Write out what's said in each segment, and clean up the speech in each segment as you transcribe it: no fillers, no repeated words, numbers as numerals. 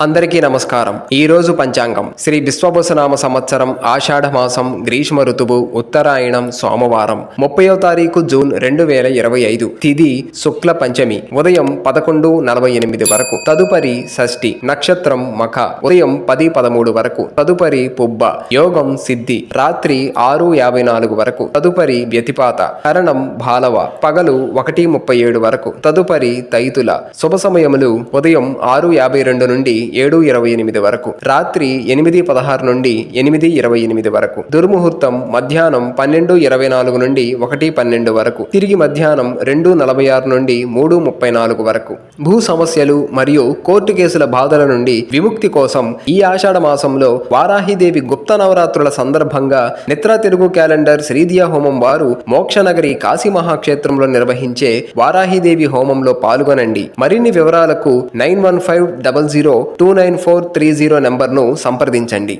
అందరికీ నమస్కారం। ఈ రోజు పంచాంగం శ్రీ విశ్వవసునామ సంవత్సరం ఆషాఢ మాసం గ్రీష్మ ఋతువు ఉత్తరాయణం సోమవారం 30వ తారీఖు జూన్ 2025 తిథి శుక్ల పంచమి ఉదయం 11:48 వరకు తదుపరి షష్ఠి నక్షత్రం మఖ ఉదయం 10:13 వరకు తదుపరి పుబ్బ యోగం సిద్ధి రాత్రి 6:54 వరకు తదుపరి వ్యతిపాత కరణం బాలవ పగలు 1:37 వరకు తదుపరి తైతుల శుభ సమయములు ఉదయం 6:52 నుండి 7:28 వరకు రాత్రి 8:16 నుండి 8:28 వరకు దుర్ముహూర్తం మధ్యాహ్నం 12:24 నుండి 1:12 వరకు తిరిగి మధ్యాహ్నం 2:46 నుండి 3:34 వరకు భూ సమస్యలు మరియు కోర్టు కేసుల బాధల నుండి విముక్తి కోసం ఈ ఆషాఢ మాసంలో వారాహిదేవి గుప్త నవరాత్రుల సందర్భంగా నిత్రా తెలుగు క్యాలెండర్ శ్రీదియా హోమం వారు మోక్షనగరి కాశీ మహాక్షేత్రంలో నిర్వహించే వారాహిదేవి హోమంలో పాల్గొనండి। మరిన్ని వివరాలకు 9150029430 నంబర్ను సంప్రదించండి।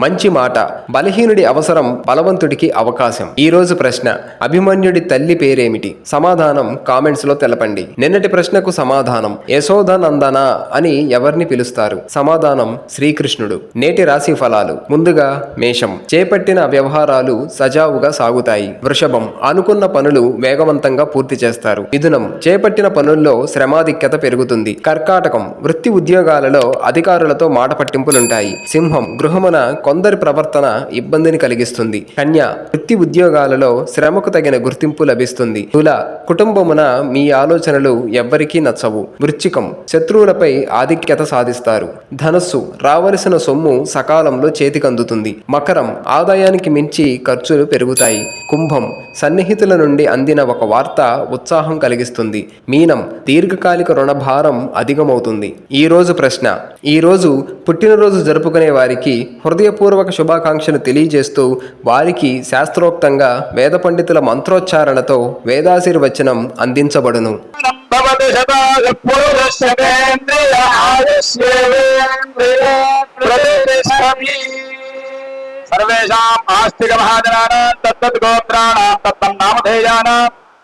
మంచి మాట బలహీనుడి అవసరం బలవంతుడికి అవకాశం। ఈ రోజు ప్రశ్న అభిమన్యుడి తల్లి పేరేమిటి? సమాధానం కామెంట్స్ లో తెలపండి। నిన్నటి ప్రశ్నకు సమాధానం యశోధనందన అని ఎవరిని పిలుస్తారు? సమాధానం శ్రీకృష్ణుడు। నేటి రాశి ఫలాలు ముందుగా మేషం చేపట్టిన వ్యవహారాలు సజావుగా సాగుతాయి। వృషభం అనుకున్న పనులు వేగవంతంగా పూర్తి చేస్తారు। మిథునం చేపట్టిన పనుల్లో శ్రమాధిక్యత పెరుగుతుంది। కర్కాటకం వృత్తి ఉద్యోగాలలో అధికారులతో మాట పట్టింపులుంటాయి। సింహం గృహమున కొందరి ప్రవర్తన ఇబ్బందిని కలిగిస్తుంది। కన్య వృత్తి ఉద్యోగాలలో శ్రమకు తగిన గుర్తింపు లభిస్తుంది। తుల కుటుంబమున మీ ఆలోచనలు ఎవ్వరికీ నచ్చవు। వృశ్చికం శత్రువులపై ఆధిక్యత సాధిస్తారు। ధనస్సు రావలసిన సొమ్ము సకాలంలో చేతికందుతుంది। మకరం ఆదాయానికి మించి ఖర్చులు పెరుగుతాయి। కుంభం సన్నిహితుల నుండి అందిన ఒక వార్త ఉత్సాహం కలిగిస్తుంది। మీనం దీర్ఘకాలిక రుణభారం అధికమవుతుంది। ఈ రోజు ప్రశ్న ఈ రోజు పుట్టినరోజు జరుపుకునే వారికి హృదయపూర్వక శుభాకాంక్షలు తెలియజేస్తూ వారికి శాస్త్రోక్తంగా వేద పండితుల మంత్రోచ్చారణతో వేదాశీర్వచనం అందించబడును। सर्वेषां आस्तिक महाजनानां तत्तद्गोत्राणां तत्तन्नामधेयानां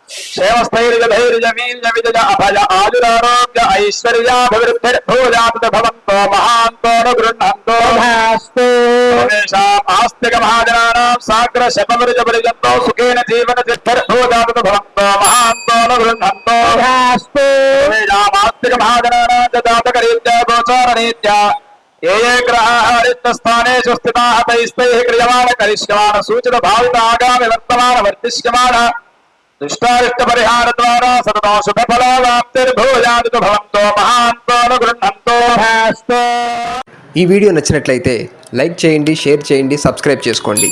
क्षेमस्थैर्यधैर्यवीर्यविजय अभय आयुरारोग्य ऐश्वर्याभिवृद्धिर्भूयात् भवन्तो महान्तो न गृह्णन्तो भास्तु। सर्वेषाम् आस्तिक महाजनानां साग्र शतवर्षपर्यन्तो सुखेन जीवन सिद्धिर्भूयात् भवन्तो महान्तो न गृह्णन्तो भास्तु। सर्वेषाम् आस्तिक महाजनानां जातकरीत्या गोचाररीत्या ये ग्रहाः रिक्तस्थानेषु स्थिताः तैस्तैः क्रियमाण करिष्यमाण सूचित भावित आगामि वर्तमान वर्तिष्यमाण दुष्टारिष्ट परिहार द्वारा सततो शुभ फलाप्तिर्भूयात् भवन्तो महान्तो न गृह्णन्तो भास्तु। ఈ వీడియో నచ్చినట్లయితే లైక్ చేయండి, షేర్ చేయండి, సబ్స్క్రైబ్ చేసుకోండి।